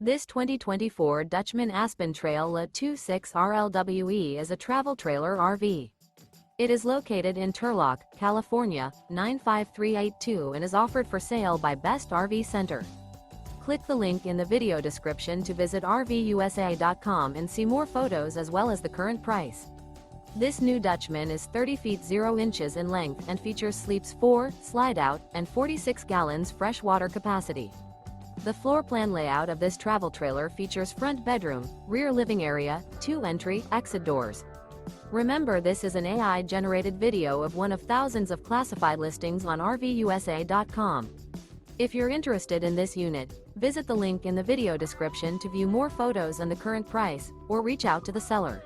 This 2024 Dutchmen Aspen Trail La-26 RLWE is a travel trailer RV. It is located in Turlock, California, 95382 and is offered for sale by Best RV Center. Click the link in the video description to visit RVUSA.com and see more photos as well as the current price. This new Dutchmen is 30 feet 0 inches in length and features sleeps 4, slide-out, and 46 gallons fresh water capacity. The floor plan layout of this travel trailer features front bedroom, rear living area, 2 entry, exit doors. Remember, this is an AI-generated video of one of thousands of classified listings on RVUSA.com. If you're interested in this unit, visit the link in the video description to view more photos and the current price, or reach out to the seller.